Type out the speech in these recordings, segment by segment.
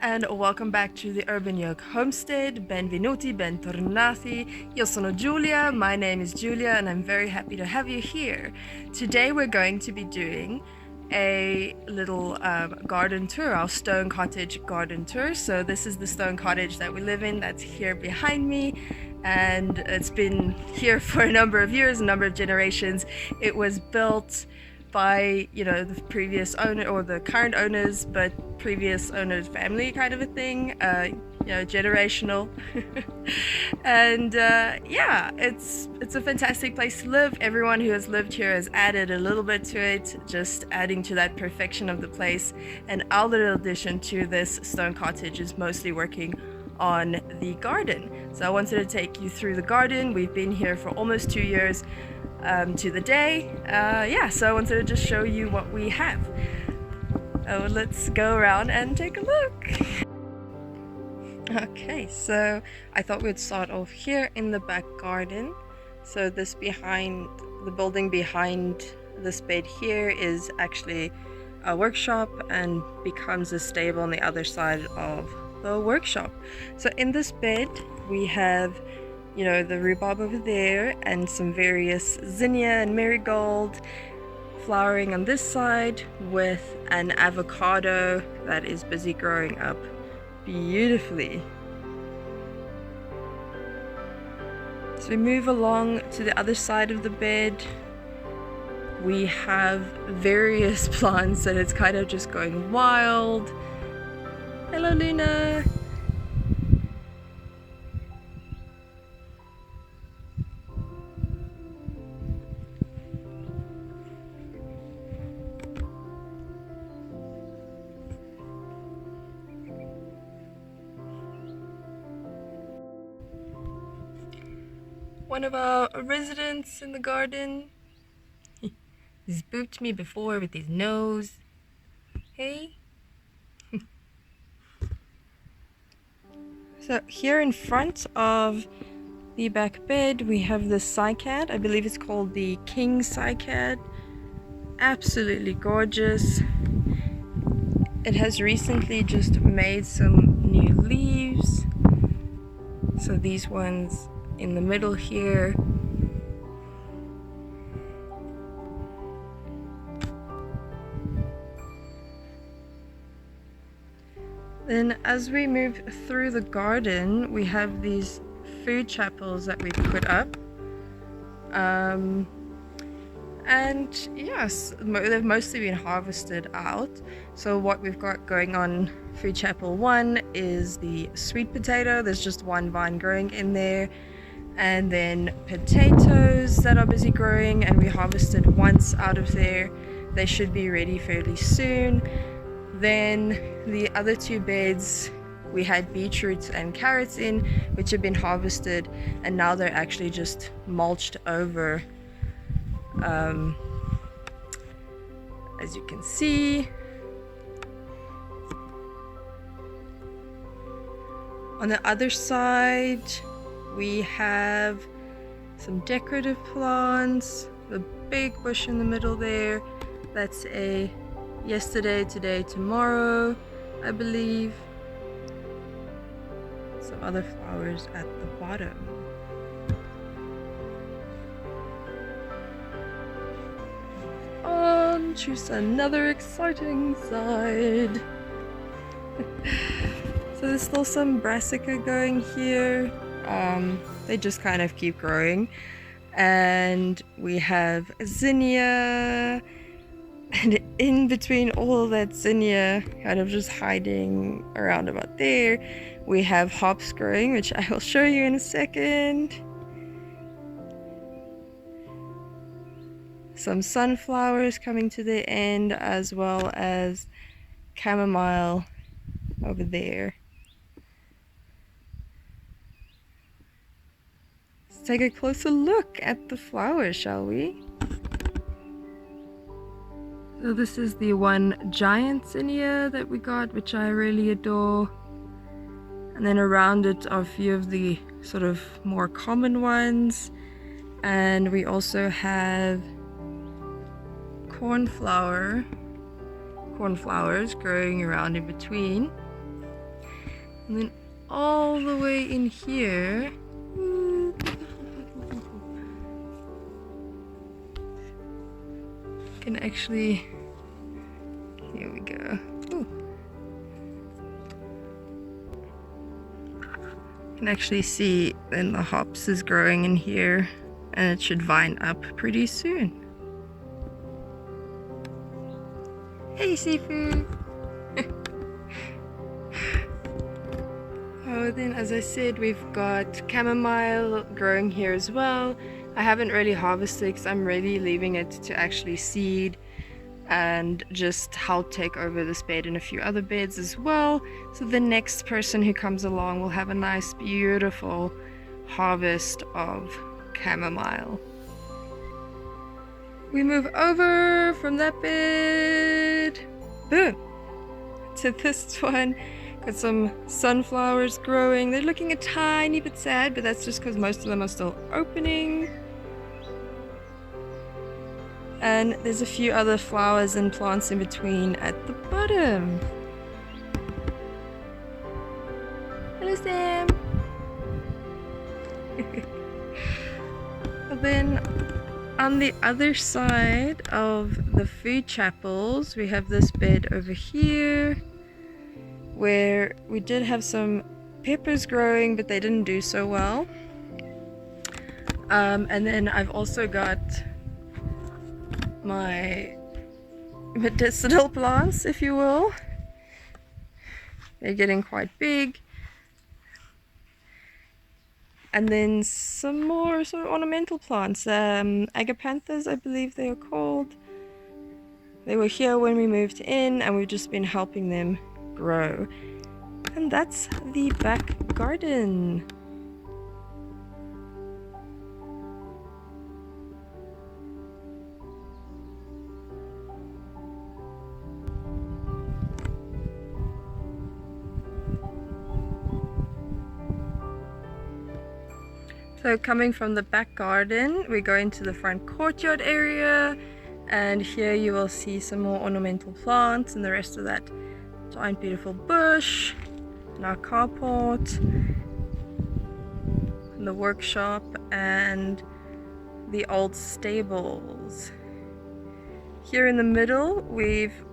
and welcome back to the Urban Yoke Homestead. Benvenuti, bentornati. Io sono Giulia, my name is Julia, and I'm very happy to have you here. Today we're going to be doing a little garden tour, our stone cottage garden tour. So this is the stone cottage that we live in, that's here behind me, and it's been here for a number of years, a number of generations. It was built by the previous owner or the current owners, but previous owner's family kind of a thing, generational. And yeah, it's a fantastic place to live. Everyone who has lived here has added a little bit to it, just adding to that perfection of the place. And our little addition to this stone cottage is mostly working on the garden. So I wanted to take you through the garden. We've been here for almost 2 years to the day. So I wanted to just show you what we have. Let's go around and take a look. Okay, so I thought we'd start off here in the back garden. So this the building behind this bed here is actually a workshop and becomes a stable on the other side of the workshop. So in this bed we have the rhubarb over there and some various zinnia and marigold flowering on this side, with an avocado that is busy growing up beautifully. So we move along to the other side of the bed. We have various plants and it's kind of just going wild. Hello, Luna. One of our residents in the garden. He's spooked me before with his nose. Hey. So here in front of the back bed we have the Cycad. I believe it's called the King Cycad. Absolutely gorgeous. It has recently just made some new leaves. So these ones in the middle here. Then as we move through the garden, we have these food chapels that we put up. And yes, they've mostly been harvested out. So what we've got going on, food chapel 1 is the sweet potato. There's just one vine growing in there. And then potatoes that are busy growing, and we harvested once out of there. They should be ready fairly soon. Then the other 2 beds we had beetroots and carrots in, which have been harvested, and now they're actually just mulched over, as you can see. On the other side we have some decorative plants, the big bush in the middle there, that's a yesterday, today, tomorrow, I believe. Some other flowers at the bottom. On to another exciting side. So there's still some brassica going here. They just kind of keep growing. And we have zinnia, and in between all of that zinnia, kind of just hiding around about there, we have hops growing, which I will show you in a second. Some sunflowers coming to the end, as well as chamomile over there. Let's take a closer look at the flowers, shall we? So this is the one giant zinnia that we got, which I really adore. And then around it are a few of the sort of more common ones. And we also have cornflowers growing around in between. And then all the way in here, can actually, here we go. Ooh. Can actually see then the hops is growing in here, and it should vine up pretty soon. Hey, seafood! Oh, then as I said, we've got chamomile growing here as well. I haven't really harvested because I'm really leaving it to actually seed and just help take over this bed and a few other beds as well. So the next person who comes along will have a nice, beautiful harvest of chamomile. We move over from that bed, boom, to this one. Got some sunflowers growing. They're looking a tiny bit sad, but that's just because most of them are still opening. And there's a few other flowers and plants in between at the bottom. Hello, Sam. And then on the other side of the food chapels, we have this bed over here where we did have some peppers growing, but they didn't do so well. And then I've also got my medicinal plants, if you will. They're getting quite big. And then some more sort of ornamental plants, agapanthus, I believe they are called. They were here when we moved in, and we've just been helping them grow. And that's the back garden. So coming from the back garden, we go into the front courtyard area, and here you will see some more ornamental plants and the rest of that giant beautiful bush, and our carport, and the workshop, and the old stables. Here in the middle, we've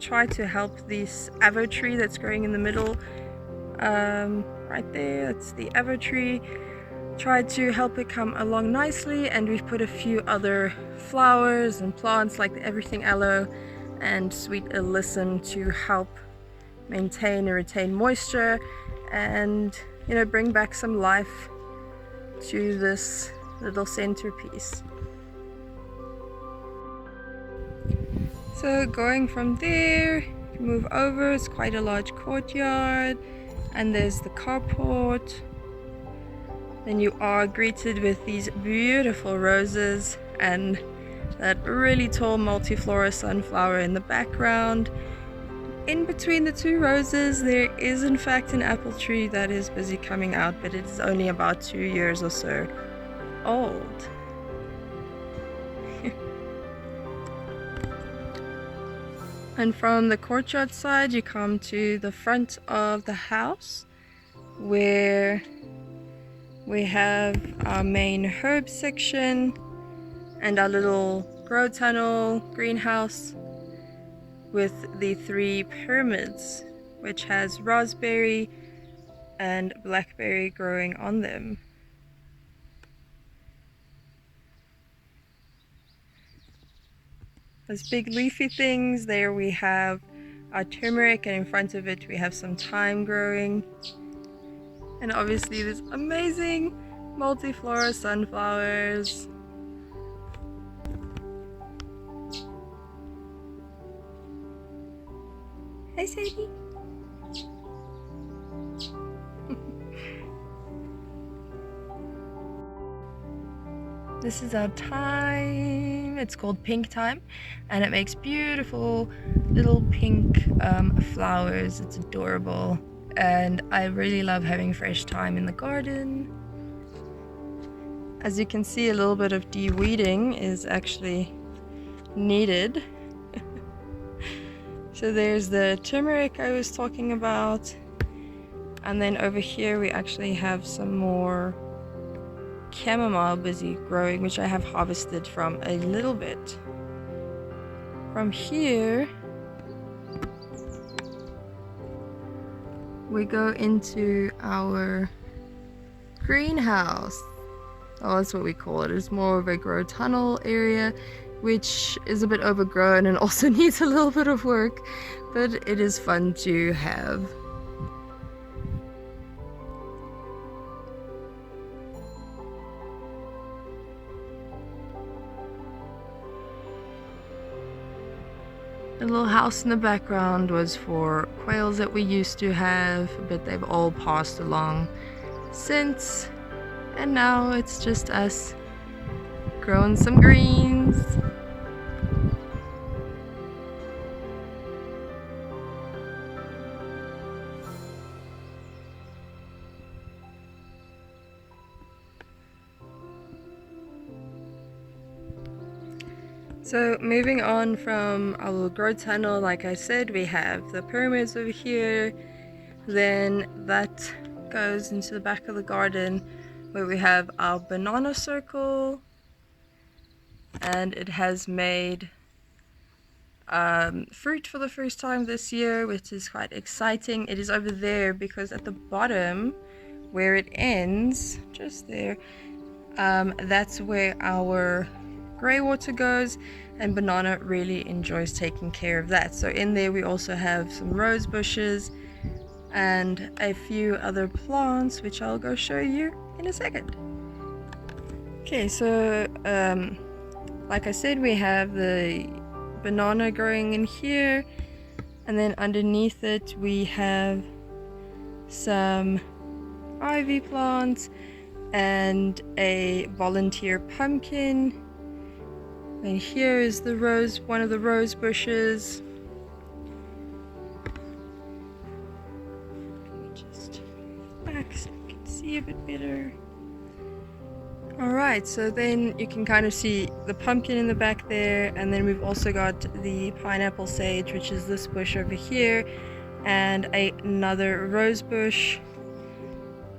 tried to help this avo tree that's growing in the middle. Right there, that's the avo tree. Tried to help it come along nicely, and we've put a few other flowers and plants like the everything aloe and sweet alyssum to help maintain and retain moisture and, you know, bring back some life to this little centerpiece. So going from there, move over, it's quite a large courtyard, and there's the carport. Then you are greeted with these beautiful roses and that really tall multiflora sunflower in the background. In between the two roses, there is in fact an apple tree that is busy coming out, but it is only about 2 years or so old. And from the courtyard side, you come to the front of the house where we have our main herb section and our little grow tunnel greenhouse with the 3 pyramids, which has raspberry and blackberry growing on them. Those big leafy things, there we have our turmeric, and in front of it we have some thyme growing. And obviously this amazing multiflora sunflowers. Hey Sadie. This is our thyme. It's called pink thyme, and it makes beautiful little pink flowers. It's adorable. And I really love having fresh thyme in the garden. As you can see, a little bit of de-weeding is actually needed. So there's the turmeric I was talking about, And then over here we actually have some more chamomile busy growing, which I have harvested from a little bit. From here we go into our greenhouse. Oh, that's what we call it. It's more of a grow tunnel area, which is a bit overgrown and also needs a little bit of work, but it is fun to have. The little house in the background was for quails that we used to have, but they've all passed along since, and now it's just us growing some greens. So moving on from our little grow tunnel, like I said, we have the pyramids over here. Then that goes into the back of the garden where we have our banana circle, and it has made fruit for the first time this year, which is quite exciting. It is over there because at the bottom where it ends, just there, that's where our grey water goes, and Banana really enjoys taking care of that. So in there we also have some rose bushes and a few other plants, which I'll go show you in a second. Okay, so like I said, we have the banana growing in here, and then underneath it we have some ivy plants and a volunteer pumpkin. And here is the rose, one of the rose bushes. Let me just back so you can see a bit better. Alright, so then you can kind of see the pumpkin in the back there, and then we've also got the pineapple sage, which is this bush over here, and another rose bush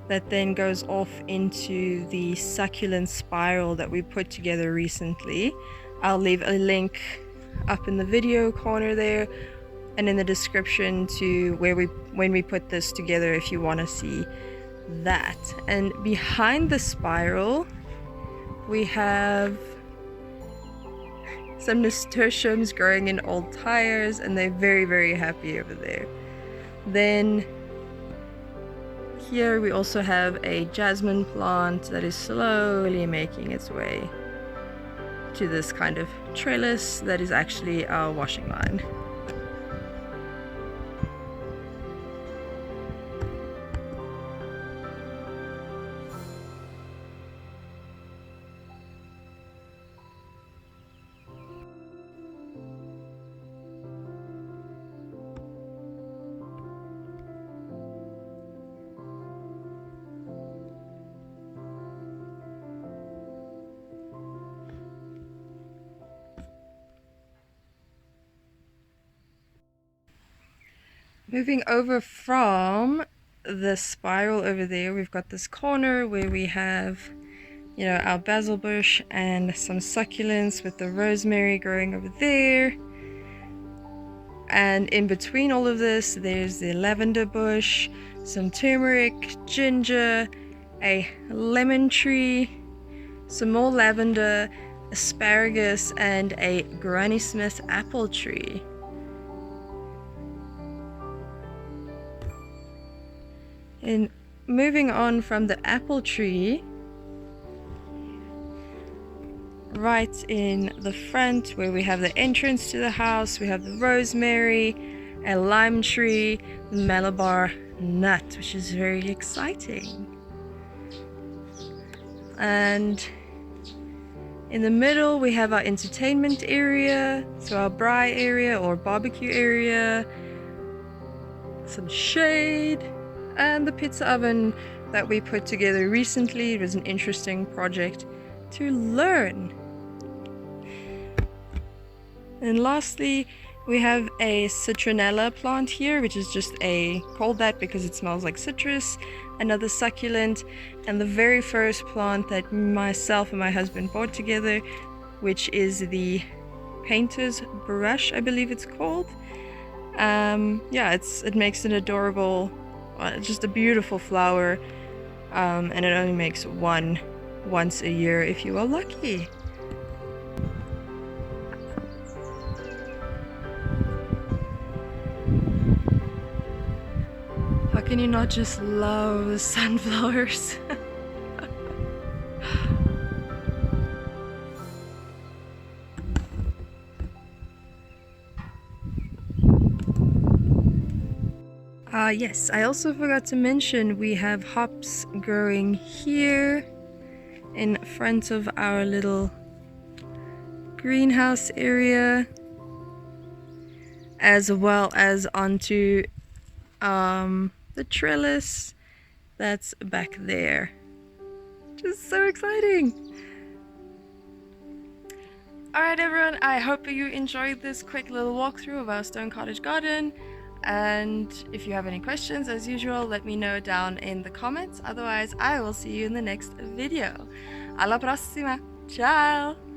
that then goes off into the succulent spiral that we put together recently. I'll leave a link up in the video corner there and in the description to where when we put this together if you want to see that. And behind the spiral we have some nasturtiums growing in old tires, and they're very, very happy over there. Then here we also have a jasmine plant that is slowly making its way to this kind of trellis that is actually our washing line. Moving over from the spiral over there, we've got this corner where we have, you know, our basil bush and some succulents with the rosemary growing over there. And in between all of this, there's the lavender bush, some turmeric, ginger, a lemon tree, some more lavender, asparagus, and a Granny Smith apple tree. And moving on from the apple tree, right in the front where we have the entrance to the house, we have the rosemary, a lime tree, Malabar nut, which is very exciting. And in the middle we have our entertainment area, so our braai area or barbecue area, some shade, and the pizza oven that we put together recently. It was an interesting project to learn. And lastly, We have a Citronella plant here, which is just called that because it smells like citrus, another succulent, and the very first plant that myself and my husband bought together, which is the painter's brush, I believe it's called. Yeah, it makes an adorable, just a beautiful flower, and it only makes one once a year if you are lucky. How can you not just love sunflowers? Yes, I also forgot to mention we have hops growing here in front of our little greenhouse area, as well as onto the trellis that's back there. Just so exciting! Alright everyone, I hope you enjoyed this quick little walkthrough of our stone cottage garden. And if you have any questions, as usual, let me know down in the comments. Otherwise, I will see you in the next video. Alla prossima! Ciao!